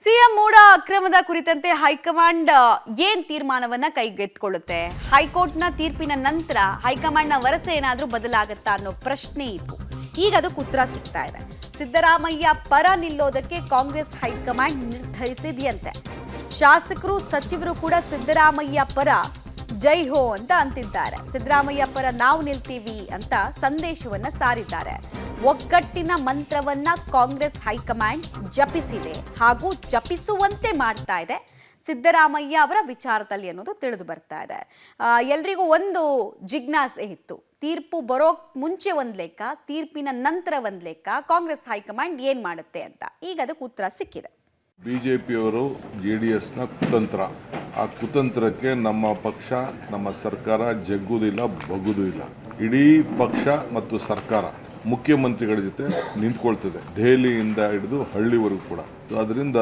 CM ಮೂಡ ಅಕ್ರಮದ ಕುರಿತಂತೆ high command ಏನ್ ತೀರ್ಮಾನವನ್ನ ಕೈಗೆತ್ತಿಕೊಳ್ಳುತ್ತೆ? ಹೈಕೋರ್ಟ್ನ ತೀರ್ಪಿನ ನಂತರ ಹೈಕಮಾಂಡ್ನ ವರಸೆ ಏನಾದರೂ ಬದಲಾಗುತ್ತಾ ಅನ್ನೋ ಪ್ರಶ್ನೆ ಇತ್ತು. ಈಗ ಅದಕ್ಕೆ ಉತ್ತರ ಸಿಗ್ತಾ ಇದೆ. ಸಿದ್ದರಾಮಯ್ಯ ಪರ ನಿಲ್ಲೋದಕ್ಕೆ ಕಾಂಗ್ರೆಸ್ ಹೈಕಮಾಂಡ್ ನಿರ್ಧರಿಸಿದೆಯಂತೆ. ಶಾಸಕರು ಸಚಿವರು ಕೂಡ ಸಿದ್ದರಾಮಯ್ಯ ಪರ ಜೈ ಹೋ ಅಂತ ಅಂತಿದ್ದಾರೆ. ಸಿದ್ದರಾಮಯ್ಯ ಪರ ನಾವು ನಿಲ್ತೀವಿ ಅಂತ ಸಂದೇಶವನ್ನ ಸಾರಿದ್ದಾರೆ. ಒಗ್ಗಟ್ಟಿನ ಮಂತ್ರವನ್ನ ಕಾಂಗ್ರೆಸ್ ಹೈಕಮಾಂಡ್ ಜಪಿಸಿದೆ ಹಾಗೂ ಜಪಿಸುವಂತೆ ಮಾಡ್ತಾ ಇದೆ ಸಿದ್ದರಾಮಯ್ಯ ಅವರ ವಿಚಾರದಲ್ಲಿ ಅನ್ನೋದು ತಿಳಿದು ಬರ್ತಾ ಇದೆ. ಎಲ್ರಿಗೂ ಒಂದು ಜಿಜ್ಞಾಸೆ ಇತ್ತು. ತೀರ್ಪು ಬರೋಕ್ ಮುಂಚೆ ಒಂದ್ ಲೆಕ್ಕ, ತೀರ್ಪಿನ ನಂತರ ಒಂದ್ ಲೆಕ್ಕ, ಕಾಂಗ್ರೆಸ್ ಹೈಕಮಾಂಡ್ ಏನ್ ಮಾಡುತ್ತೆ ಅಂತ ಈಗ ಅದಕ್ಕೆ ಉತ್ತರ ಸಿಕ್ಕಿದೆ. ಬಿಜೆಪಿಯವರು ಜೆಡಿಎಸ್ನ ಕುತಂತ್ರ, ಆ ಕುತಂತ್ರಕ್ಕೆ ನಮ್ಮ ಪಕ್ಷ ನಮ್ಮ ಸರ್ಕಾರ ಜಗ್ಗುವುದಿಲ್ಲ, ಬಗ್ಗುವುದಿಲ್ಲ. ಇಡೀ ಪಕ್ಷ ಮತ್ತು ಸರ್ಕಾರ ಮುಖ್ಯಮಂತ್ರಿಗಳ ಜೊತೆ ನಿಂತ್ಕೊಳ್ತದೆ, ದೆಹಲಿಯಿಂದ ಹಿಡಿದು ಹಳ್ಳಿವರೆಗೂ ಕೂಡ. ಅದರಿಂದ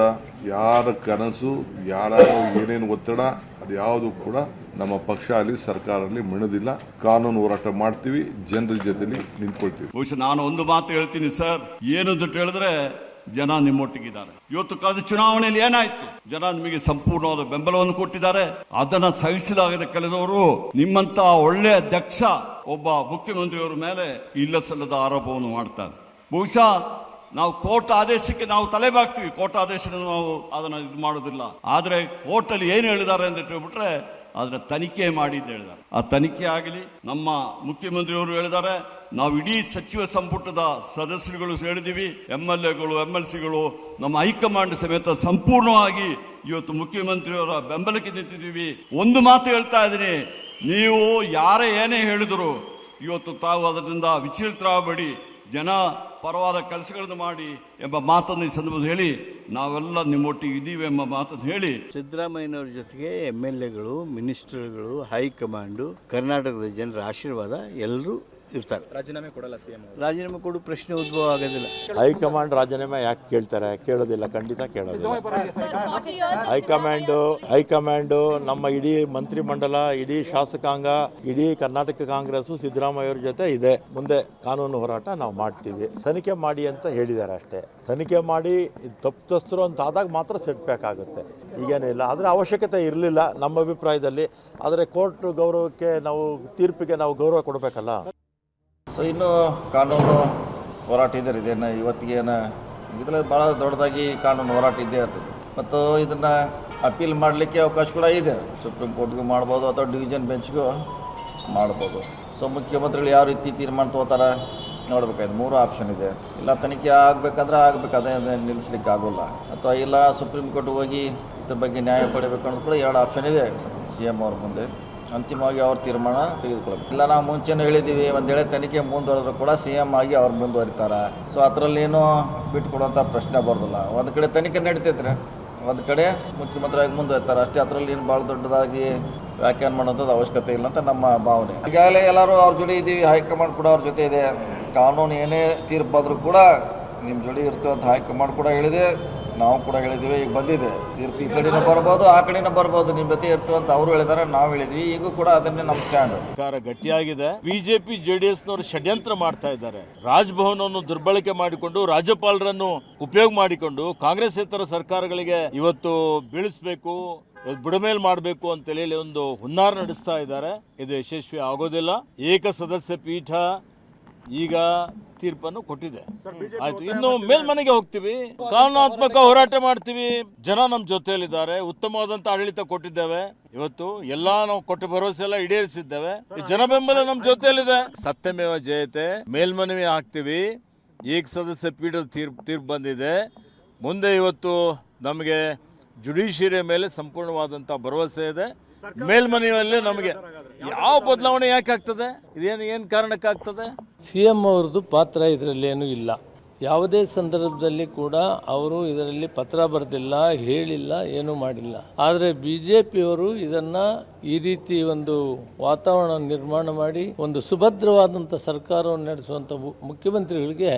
ಯಾರ ಕನಸು, ಯಾರ ಏನೇನು ಒತ್ತಡ, ಅದು ಯಾವುದು ಕೂಡ ನಮ್ಮ ಪಕ್ಷ ಅಲ್ಲಿ ಸರ್ಕಾರದಲ್ಲಿ ಮಿಣದಿಲ್ಲ. ಕಾನೂನು ಹೋರಾಟ ಮಾಡ್ತೀವಿ, ಜನರ ಜೊತೆಲಿ ನಿಂತ್ಕೊಳ್ತೀವಿ. ಬಹುಶಃ ನಾನು ಒಂದು ಮಾತು ಹೇಳ್ತೀನಿ ಸರ್, ಏನಂತ ಹೇಳಿದ್ರೆ ಜನ ನಿಮ್ಮೊಟ್ಟಿಗಿದ್ದಾರೆ. ಇವತ್ತು ಕಳೆದ ಚುನಾವಣೆಯಲ್ಲಿ ಏನಾಯ್ತು? ಜನ ನಿಮಗೆ ಸಂಪೂರ್ಣವಾದ ಬೆಂಬಲವನ್ನು ಕೊಟ್ಟಿದ್ದಾರೆ. ಅದನ್ನ ಸಹಿಸಲಾಗದ ಕಳೆದವರು ನಿಮ್ಮಂತ ಒಳ್ಳೆಯ ದಕ್ಷ ಒಬ್ಬ ಮುಖ್ಯಮಂತ್ರಿಯವರ ಮೇಲೆ ಇಲ್ಲ ಸಲ್ಲದ ಆರೋಪವನ್ನು ಮಾಡ್ತಾರೆ. ಬಹುಶಃ ನಾವು ಕೋರ್ಟ್ ಆದೇಶಕ್ಕೆ ನಾವು ತಲೆಬಾಗ್ತೀವಿ, ಕೋರ್ಟ್ ಆದೇಶ ನಾವು ಅದನ್ನ ಇದು ಮಾಡೋದಿಲ್ಲ. ಆದ್ರೆ ಕೋರ್ಟ್ ಅಲ್ಲಿ ಏನು ಹೇಳಿದ್ದಾರೆ ಅಂತ ಹೇಳ್ಬಿಟ್ರೆ ಅದನ್ನ ತನಿಖೆ ಮಾಡಿ ಅಂತ ಹೇಳಿದ್ದಾರೆ. ಆ ತನಿಖೆ ಆಗಲಿ. ನಮ್ಮ ಮುಖ್ಯಮಂತ್ರಿಯವರು ಹೇಳಿದ್ದಾರೆ, ನಾವು ಇಡೀ ಸಚಿವ ಸಂಪುಟದ ಸದಸ್ಯರುಗಳು ಹೇಳಿದೀವಿ, MLAಗಳು MLCಗಳು ನಮ್ಮ ಹೈಕಮಾಂಡ್ ಸಮೇತ ಸಂಪೂರ್ಣವಾಗಿ ಇವತ್ತು ಮುಖ್ಯಮಂತ್ರಿಯವರ ಬೆಂಬಲಕ್ಕೆ ನಿಂತಿದ್ದೀವಿ. ಒಂದು ಮಾತು ಹೇಳ್ತಾ ಇದ್ದೀನಿ, ನೀವು ಯಾರೇ ಏನೇ ಹೇಳಿದ್ರು ಇವತ್ತು ತಾವು ಅದರಿಂದ ವಿಚಲಿತರಾಗಬೇಡಿ, ಜನ ಪರವಾದ ಕೆಲಸಗಳನ್ನು ಮಾಡಿ ಎಂಬ ಮಾತನ್ನು ಈ ಸಂದರ್ಭದಲ್ಲಿ ಹೇಳಿ ನಾವೆಲ್ಲ ನಿಮ್ಮೊಟ್ಟಿಗೆ ಇದ್ದೀವಿ ಎಂಬ ಮಾತನ್ನು ಹೇಳಿ ಸಿದ್ದರಾಮಯ್ಯನವ್ರ ಜೊತೆಗೆ MLAಗಳು, ಮಿನಿಸ್ಟರ್ಗಳು, ಹೈಕಮಾಂಡು, ಕರ್ನಾಟಕದ ಜನರ ಆಶೀರ್ವಾದ ಎಲ್ಲರೂ ಇರ್ತಾರೆ. ರಾಜೀನಾಮೆ ಕೊಡಲ್ಲ ಸಿಎಂ? ರಾಜೀನಾಮೆ ಕೊಡು ಪ್ರಶ್ನೆ ಉದ್ಭವ ಆಗೋದಿಲ್ಲ. ಹೈಕಮಾಂಡ್ ರಾಜೀನಾಮೆ ಯಾಕೆ ಕೇಳ್ತಾರೆ? ಕೇಳೋದಿಲ್ಲ, ಖಂಡಿತ ಕೇಳೋದಿಲ್ಲ. ಹೈಕಮಾಂಡು ನಮ್ಮ ಇಡೀ ಮಂತ್ರಿಮಂಡಲ, ಇಡೀ ಶಾಸಕಾಂಗ, ಇಡೀ ಕರ್ನಾಟಕ ಕಾಂಗ್ರೆಸ್ ಸಿದ್ದರಾಮಯ್ಯವ್ರ ಜೊತೆ ಇದೆ. ಮುಂದೆ ಕಾನೂನು ಹೋರಾಟ ನಾವು ಮಾಡ್ತೀವಿ. ತನಿಖೆ ಮಾಡಿ ಅಂತ ಹೇಳಿದ್ದಾರೆ ಅಷ್ಟೇ. ತನಿಖೆ ಮಾಡಿ ತಪ್ಪಿತಸ್ಥರು ಅಂತ ಆದಾಗ ಮಾತ್ರ ಸೆಟ್ಬೇಕಾಗುತ್ತೆ, ಈಗೇನಿಲ್ಲ. ಅದರ ಅವಶ್ಯಕತೆ ಇರಲಿಲ್ಲ ನಮ್ಮ ಅಭಿಪ್ರಾಯದಲ್ಲಿ. ಆದರೆ ಕೋರ್ಟ್ ಗೌರವಕ್ಕೆ ನಾವು, ತೀರ್ಪಿಗೆ ನಾವು ಗೌರವ ಕೊಡಬೇಕಲ್ಲ. ಸೊ ಇನ್ನೂ ಕಾನೂನು ಹೋರಾಟ ಇದೇನು ಇವತ್ತಿಗೆ ಇದರಲ್ಲಿ ಭಾಳ ದೊಡ್ಡದಾಗಿ ಕಾನೂನು ಹೋರಾಟ ಇದ್ದೇ ಇರ್ತದೆ. ಮತ್ತು ಇದನ್ನು ಅಪೀಲ್ ಮಾಡಲಿಕ್ಕೆ ಅವಕಾಶ ಕೂಡ ಇದೆ. ಸುಪ್ರೀಂ ಕೋರ್ಟ್ಗೂ ಮಾಡ್ಬೋದು ಅಥವಾ ಡಿವಿಷನ್ ಬೆಂಚ್ಗೂ ಮಾಡ್ಬೋದು. ಸೊ ಮುಖ್ಯಮಂತ್ರಿಗಳು ಯಾವ ರೀತಿ ತೀರ್ಮಾನ ತಗೋತಾರೆ ನೋಡ್ಬೇಕಾಯ್ತು. 3 ಆಪ್ಷನ್ ಇದೆ. ಇಲ್ಲ ತನಿಖೆ ಆಗಬೇಕಾದ್ರೆ ಆಗಬೇಕಾದ್ರೆ ನಿಲ್ಲಿಸ್ಲಿಕ್ಕೆ ಆಗೋಲ್ಲ, ಅಥವಾ ಇಲ್ಲ ಸುಪ್ರೀಂ ಕೋರ್ಟ್ ಹೋಗಿ ಇದ್ರ ಬಗ್ಗೆ ನ್ಯಾಯ ಪಡಿಬೇಕು ಅನ್ನೋದು ಕೂಡ 2 ಆಪ್ಷನ್ ಇದೆ CM ಅವ್ರ ಮುಂದೆ. ಅಂತಿಮವಾಗಿ ಅವ್ರ ತೀರ್ಮಾನ ತೆಗೆದುಕೊಳ್ಬೇಕು. ಇಲ್ಲ ನಾವು ಮುಂಚೆನೂ ಹೇಳಿದ್ದೀವಿ, ಒಂದು ವೇಳೆ ತನಿಖೆ ಮುಂದುವರೆದ್ರು ಕೂಡ CM ಆಗಿ ಅವ್ರು ಮುಂದುವರಿತಾರೆ. ಸೊ ಅದರಲ್ಲೇನೂ ಬಿಟ್ಟುಕೊಡುವಂಥ ಪ್ರಶ್ನೆ ಬರೋದಿಲ್ಲ. ಒಂದು ಕಡೆ ತನಿಖೆ ನಡೀತೈತ್ರೆ, ಒಂದು ಕಡೆ ಮುಖ್ಯಮಂತ್ರಿಯಾಗಿ ಮುಂದುವರಿತಾರೆ ಅಷ್ಟೇ. ಅದರಲ್ಲಿ ಏನು ಭಾಳ ದೊಡ್ಡದಾಗಿ ವ್ಯಾಖ್ಯಾನ ಮಾಡೋಂಥದ್ದು ಅವಶ್ಯಕತೆ ಇಲ್ಲ ಅಂತ ನಮ್ಮ ಭಾವನೆ. ಈಗಾಗಲೇ ಎಲ್ಲರೂ ಅವ್ರ ಜೊತೆ ಇದ್ದೀವಿ, ಹೈಕಮಾಂಡ್ ಕೂಡ ಅವ್ರ ಜೊತೆ ಇದೆ. ಕಾನೂನು ಏನೇ ತೀರ್ಪಾದರೂ ಕೂಡ ನಿಮ್ಮ ಜೊತೆ ಇರ್ತೀವಿ ಅಂತ ಹೈಕಮಾಂಡ್ ಕೂಡ ಹೇಳಿದೆ, ನಾವು ಕೂಡ ಹೇಳಿದ್ದೀವಿ. ಈಗ ಬಂದಿದೆ ತೀರ್ಪು, ಈ ಕಡೆನೂ ಬರ್ಬೋದು ಆ ಕಡೆನೂ ಬರ್ಬೋದು. ನಿಮ್ಮ ಜೊತೆ ಇರ್ತೀವಿ ಅಂತ ಅವರು ಹೇಳಿದ್ದಾರೆ, ನಾವು ಹೇಳಿದ್ವಿ. ಈಗೂ ಕೂಡ ಅದನ್ನೇ ನಮ್ಮ ಸ್ಟ್ಯಾಂಡ್. ಸರ್ಕಾರ ಗಟ್ಟಿಯಾಗಿದೆ. ಬಿಜೆಪಿ JDSನವರು ಷಡ್ಯಂತ್ರ ಮಾಡ್ತಾ ಇದ್ದಾರೆ. ರಾಜಭವನವನ್ನು ದುರ್ಬಳಕೆ ಮಾಡಿಕೊಂಡು, ರಾಜ್ಯಪಾಲರನ್ನು ಉಪಯೋಗ ಮಾಡಿಕೊಂಡು ಕಾಂಗ್ರೆಸ್ಸೇತರ ಸರ್ಕಾರಗಳಿಗೆ ಇವತ್ತು ಬೀಳಿಸಬೇಕು, ಬುಡಮೇಲ್ ಮಾಡಬೇಕು ಅಂತ ಹೇಳಿ ಒಂದು ಹುನ್ನಾರ ನಡೆಸ್ತಾ ಇದ್ದಾರೆ. ಇದು ಯಶಸ್ವಿ ಆಗೋದಿಲ್ಲ. ಏಕಸದಸ್ಯ ಪೀಠ ಈಗ ತೀರ್ಪನ್ನು ಕೊಟ್ಟಿದೆ. ಆಯ್ತು, ಇನ್ನು ಮೇಲ್ಮನೆಗೆ ಹೋಗ್ತೀವಿ, ಕಾನೂನಾತ್ಮಕ ಹೋರಾಟ ಮಾಡ್ತೀವಿ. ಜನ ನಮ್ಮ ಜೊತೆಯಲ್ಲಿದ್ದಾರೆ, ಉತ್ತಮವಾದಂತ ಆಡಳಿತ ಕೊಟ್ಟಿದ್ದೇವೆ. ಇವತ್ತು ಎಲ್ಲಾ ನಾವು ಕೊಟ್ಟ ಭರವಸೆ ಎಲ್ಲ ಈಡೇರಿಸಿದ್ದೇವೆ. ಜನ ಬೆಂಬಲ ನಮ್ಮ ಜೊತೆಯಲ್ಲಿದೆ. ಸತ್ಯಮೇವ ಜಯತೆ, ಮೇಲ್ಮನವಿ ಹಾಕ್ತೀವಿ. ಏಕಸದಸ್ಯ ಪೀಠದ ತೀರ್ಪು ಬಂದಿದೆ. ಮುಂದೆ ಇವತ್ತು ನಮಗೆ ಜುಡಿಷಿಯರಿ ಮೇಲೆ ಸಂಪೂರ್ಣವಾದಂತ ಭರವಸೆ ಇದೆ. ಮೇಲ್ಮನೆಯಲ್ಲಿ ನಮಗೆ ಯಾವ ಬದಲಾವಣೆ ಯಾಕೆ ಆಗ್ತದೆ? ಏನ್ ಕಾರಣಕ್ಕಾಗ್ತದೆ? ಸಿಎಂ ಅವ್ರದ್ದು ಪಾತ್ರ ಇದರಲ್ಲಿ ಏನೂ ಇಲ್ಲ. ಯಾವುದೇ ಸಂದರ್ಭದಲ್ಲಿ ಕೂಡ ಅವರು ಇದರಲ್ಲಿ ಪತ್ರ ಬರೆದಿಲ್ಲ, ಹೇಳಿಲ್ಲ, ಏನೂ ಮಾಡಿಲ್ಲ. ಆದರೆ BJPಯವರು ಇದನ್ನ ಈ ರೀತಿ ಒಂದು ವಾತಾವರಣ ನಿರ್ಮಾಣ ಮಾಡಿ ಒಂದು ಸುಭದ್ರವಾದಂಥ ಸರ್ಕಾರವನ್ನು ನಡೆಸುವಂಥ ಮುಖ್ಯಮಂತ್ರಿಗಳಿಗೆ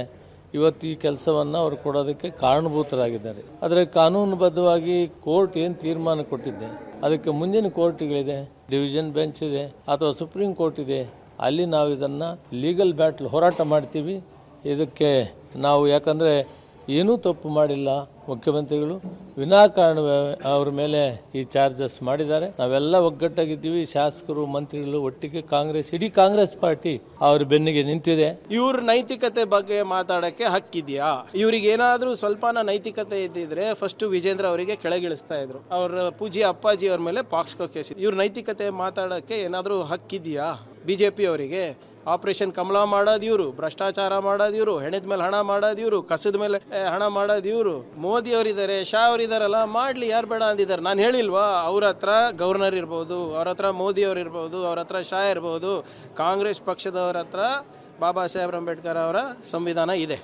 ಇವತ್ತು ಈ ಕೆಲಸವನ್ನು ಅವರು ಕೊಡೋದಕ್ಕೆ ಕಾರಣಭೂತರಾಗಿದ್ದಾರೆ. ಆದರೆ ಕಾನೂನುಬದ್ಧವಾಗಿ ಕೋರ್ಟ್ ಏನು ತೀರ್ಮಾನ ಕೊಟ್ಟಿದೆ, ಅದಕ್ಕೆ ಮುಂದಿನ ಕೋರ್ಟ್ಗಳಿದೆ, ಡಿವಿಷನ್ ಬೆಂಚ್ ಇದೆ ಅಥವಾ ಸುಪ್ರೀಂ ಕೋರ್ಟ್ ಇದೆ. ಅಲ್ಲಿ ನಾವು ಇದನ್ನು ಲೀಗಲ್ ಬ್ಯಾಟ್ಲ್ ಹೋರಾಟ ಮಾಡ್ತೀವಿ. ಇದಕ್ಕೆ ನಾವು ಯಾಕಂದರೆ ಏನೂ ತಪ್ಪು ಮಾಡಿಲ್ಲ, ಮುಖ್ಯಮಂತ್ರಿಗಳು ವಿನಾಕಾರಣ ಅವ್ರ ಮೇಲೆ ಈ ಚಾರ್ಜಸ್ ಮಾಡಿದ್ದಾರೆ. ನಾವೆಲ್ಲ ಒಗ್ಗಟ್ಟಾಗಿದ್ದೀವಿ, ಶಾಸಕರು ಮಂತ್ರಿಗಳು ಒಟ್ಟಿಗೆ, ಕಾಂಗ್ರೆಸ್ ಇಡೀ ಕಾಂಗ್ರೆಸ್ ಪಾರ್ಟಿ ಅವ್ರ ಬೆನ್ನಿಗೆ ನಿಂತಿದೆ. ಇವ್ರ ನೈತಿಕತೆ ಬಗ್ಗೆ ಮಾತಾಡಕ್ಕೆ ಹಕ್ಕಿದೆಯಾ? ಇವ್ರಿಗೆ ಏನಾದ್ರೂ ಸ್ವಲ್ಪನ ನೈತಿಕತೆ ಇದ್ದಿದ್ರೆ ಫಸ್ಟ್ ವಿಜೇಂದ್ರ ಅವರಿಗೆ ಕೆಳಗಿಳಿಸ್ತಾ ಇದ್ರು. ಅವ್ರ ಪೂಜ್ಯ ಅಪ್ಪಾಜಿ ಅವ್ರ ಮೇಲೆ ಪಾಕ್ಸ್ಕೋ ಕೇಸ್. ಇವ್ರ ನೈತಿಕತೆ ಮಾತಾಡಕ್ಕೆ ಏನಾದ್ರೂ ಹಕ್ಕಿದೆಯಾ ಬಿಜೆಪಿ ಅವರಿಗೆ? ಆಪರೇಷನ್ ಕಮಲ ಮಾಡೋದು ಇವರು, ಭ್ರಷ್ಟಾಚಾರ ಮಾಡೋದು ಇವರು, ಹೆಣದ ಮೇಲೆ ಹಣ ಮಾಡೋದು ಇವರು, ಕಸದ ಮೇಲೆ ಹಣ ಮಾಡೋದು ಇವರು. ಮೋದಿ ಅವರಿದ್ದಾರೆ, ಶಾ ಅವರಿದ್ದಾರಲ್ಲ, ಮಾಡ್ಲಿ, ಯಾರು ಬೇಡ ಅಂದಿದ್ದಾರೆ? ನಾನು ಹೇಳಿಲ್ವಾ? ಅವ್ರ ಹತ್ರ ಗವರ್ನರ್ ಇರ್ಬೋದು, ಅವ್ರ ಹತ್ರ ಮೋದಿ ಅವ್ರು ಇರ್ಬೋದು, ಅವ್ರ ಹತ್ರ ಶಾ ಇರ್ಬೋದು, ಕಾಂಗ್ರೆಸ್ ಪಕ್ಷದವ್ರ ಹತ್ರ ಬಾಬಾ ಸಾಹೇಬ್ ಅಂಬೇಡ್ಕರ್ ಅವರ ಸಂವಿಧಾನ ಇದೆ.